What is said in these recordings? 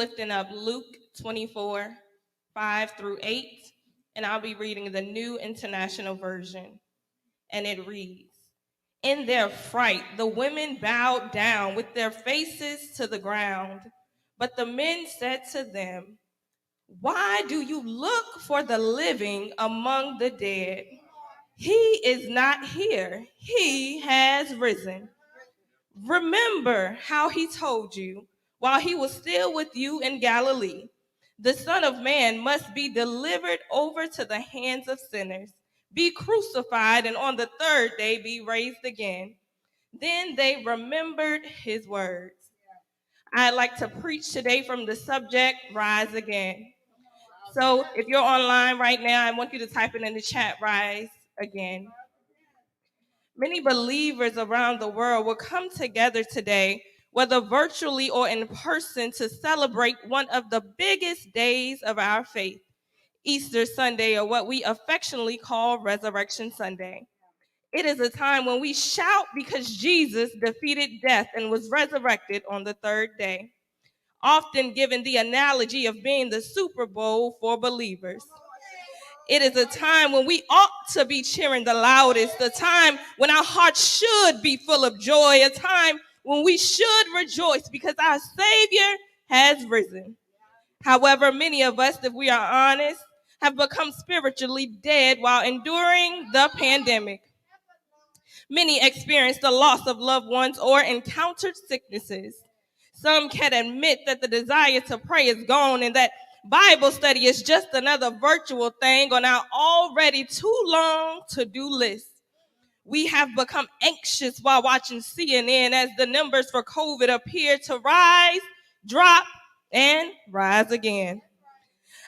lifting up Luke 24, 5 through 8, and I'll be reading the New International Version. And it reads, "In their fright, the women bowed down with their faces to the ground. But the men said to them, 'Why do you look for the living among the dead? He is not here. He has risen. Remember how he told you while he was still with you in Galilee. The Son of Man must be delivered over to the hands of sinners, be crucified, and on the third day be raised again.' Then they remembered his words." I'd like to preach today from the subject, Rise Again. So if you're online right now, I want you to type it in the chat, Rise Again. Many believers around the world will come together today, whether virtually or in person, to celebrate one of the biggest days of our faith, Easter Sunday, or what we affectionately call Resurrection Sunday. It is a time when we shout because Jesus defeated death and was resurrected on the third day, often given the analogy of being the Super Bowl for believers. It is a time when we ought to be cheering the loudest, a time when our hearts should be full of joy, a time when we should rejoice because our Savior has risen. However, many of us, if we are honest, have become spiritually dead while enduring the pandemic. Many experienced the loss of loved ones or encountered sicknesses. Some can admit that the desire to pray is gone and that Bible study is just another virtual thing on our already too long to-do list. We have become anxious while watching CNN as the numbers for COVID appear to rise, drop, and rise again.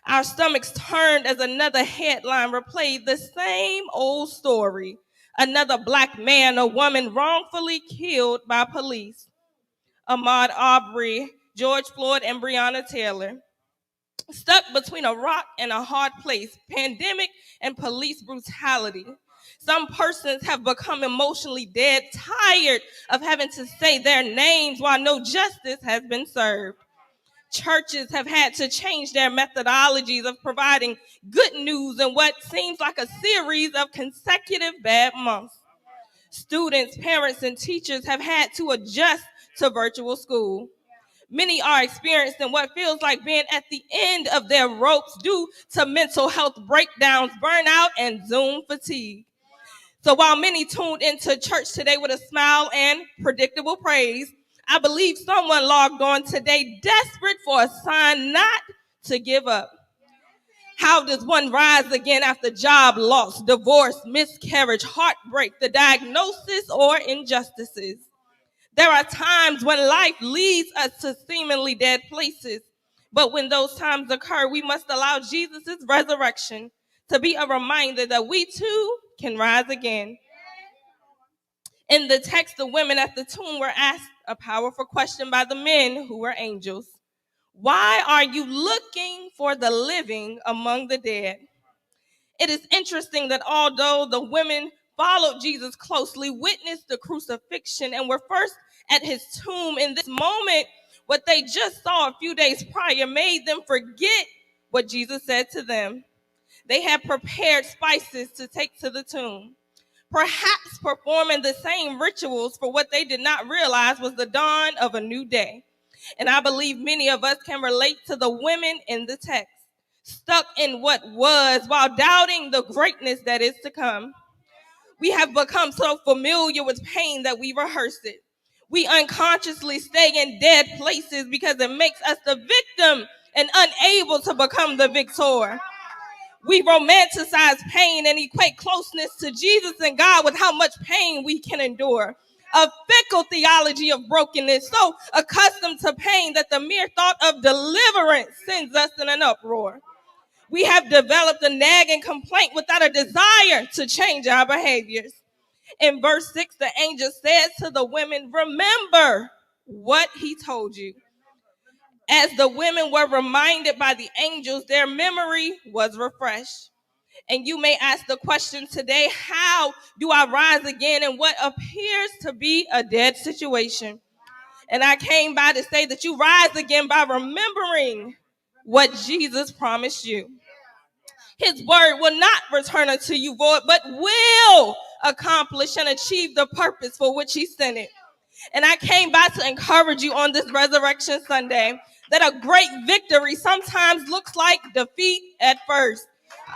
Our stomachs turned as another headline replayed the same old story. Another black man or woman wrongfully killed by police. Ahmaud Arbery, George Floyd, and Breonna Taylor. Stuck between a rock and a hard place, pandemic and police brutality. Some persons have become emotionally dead, tired of having to say their names while no justice has been served. Churches have had to change their methodologies of providing good news in what seems like a series of consecutive bad months. Students, parents, and teachers have had to adjust to virtual school. Many are experiencing what feels like being at the end of their ropes due to mental health breakdowns, burnout, and Zoom fatigue. So while many tuned into church today with a smile and predictable praise, I believe someone logged on today desperate for a sign not to give up. How does one rise again after job loss, divorce, miscarriage, heartbreak, the diagnosis, or injustices? There are times when life leads us to seemingly dead places, but when those times occur, we must allow Jesus' resurrection to be a reminder that we too can rise again. In the text, the women at the tomb were asked a powerful question by the men who were angels. Why are you looking for the living among the dead? It is interesting that although the women followed Jesus closely, witnessed the crucifixion, and were first at his tomb, in this moment, what they just saw a few days prior made them forget what Jesus said to them. They had prepared spices to take to the tomb, perhaps performing the same rituals for what they did not realize was the dawn of a new day. And I believe many of us can relate to the women in the text, stuck in what was while doubting the greatness that is to come. We have become so familiar with pain that we rehearse it. We unconsciously stay in dead places because it makes us the victim and unable to become the victor. We romanticize pain and equate closeness to Jesus and God with how much pain we can endure. A fickle theology of brokenness, so accustomed to pain that the mere thought of deliverance sends us in an uproar. We have developed a nagging complaint without a desire to change our behaviors. In verse 6, the angel said to the women, remember what he told you. As the women were reminded by the angels, their memory was refreshed. And you may ask the question today, how do I rise again in what appears to be a dead situation? And I came by to say that you rise again by remembering what Jesus promised you. His word will not return unto you void, but will accomplish and achieve the purpose for which he sent it. And I came by to encourage you on this Resurrection Sunday that a great victory sometimes looks like defeat at first.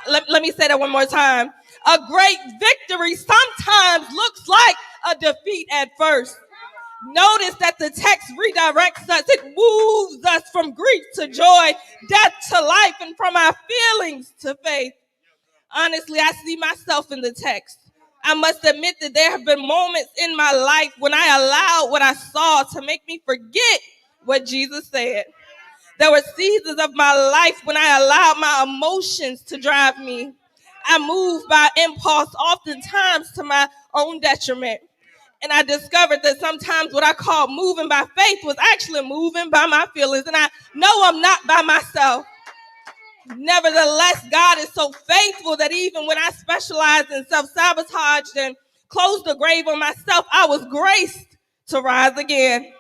Let me say that one more time. A great victory sometimes looks like a defeat at first. Notice that the text redirects us. It moves us from grief to joy, death to life, and from our feelings to faith. Honestly, I see myself in the text. I must admit that there have been moments in my life when I allowed what I saw to make me forget what Jesus said. There were seasons of my life when I allowed my emotions to drive me. I moved by impulse, oftentimes to my own detriment. And I discovered that sometimes what I called moving by faith was actually moving by my feelings. And I know I'm not by myself. Nevertheless, God is so faithful that even when I specialized in self-sabotage and closed the grave on myself, I was graced to rise again.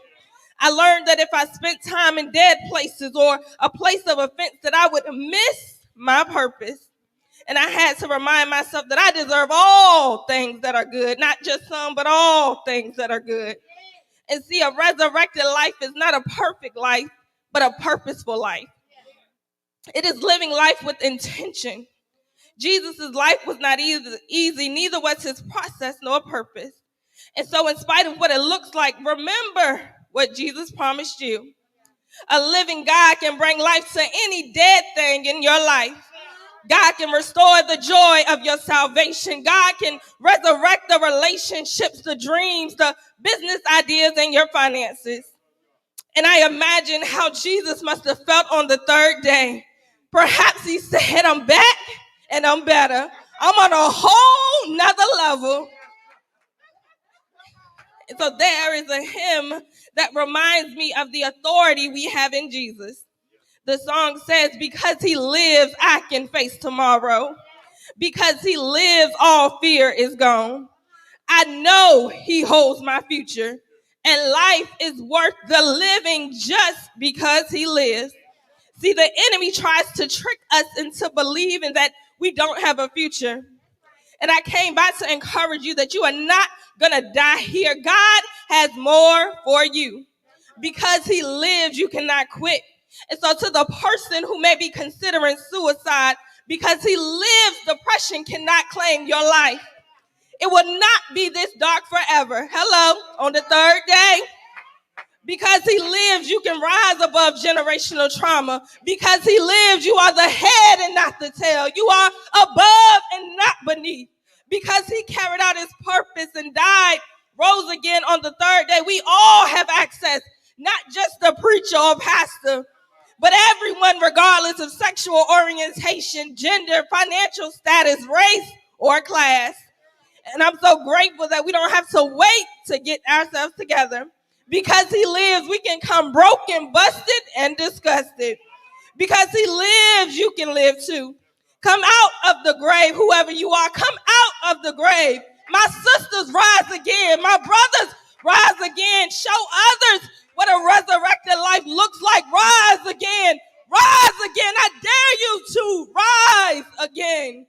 I learned that if I spent time in dead places or a place of offense, that I would miss my purpose. And I had to remind myself that I deserve all things that are good, not just some, but all things that are good. And see, a resurrected life is not a perfect life, but a purposeful life. It is living life with intention. Jesus' life was not easy, neither was his process nor purpose. And so in spite of what it looks like, remember what Jesus promised you. A living God can bring life to any dead thing in your life. God can restore the joy of your salvation. God can resurrect the relationships, the dreams, the business ideas, and your finances. And I imagine how Jesus must have felt on the third day. Perhaps he said, I'm back and I'm better. I'm on a whole nother level. And so there is a hymn that reminds me of the authority we have in Jesus. The song says, because he lives, I can face tomorrow. Because he lives, all fear is gone. I know he holds my future. And life is worth the living just because he lives. See, the enemy tries to trick us into believing that we don't have a future. And I came by to encourage you that you are not going to die here. God has more for you. Because he lives, you cannot quit. And so to the person who may be considering suicide, because he lives, depression cannot claim your life. It will not be this dark forever. Hello, on the third day. Because he lives, you can rise above generational trauma. Because he lives, you are the head and not the tail. You are above and not beneath. Because he carried out his purpose and died, rose again on the third day, we all have access, not just the preacher or pastor, but everyone, regardless of sexual orientation, gender, financial status, race, or class. And I'm so grateful that we don't have to wait to get ourselves together. Because he lives, we can come broken, busted, and disgusted. Because he lives, you can live too. Come out of the grave, whoever you are. Come out of the grave. My sisters rise again. My brothers rise again. Show others what a resurrected life looks like. Rise again. Rise again. I dare you to rise again.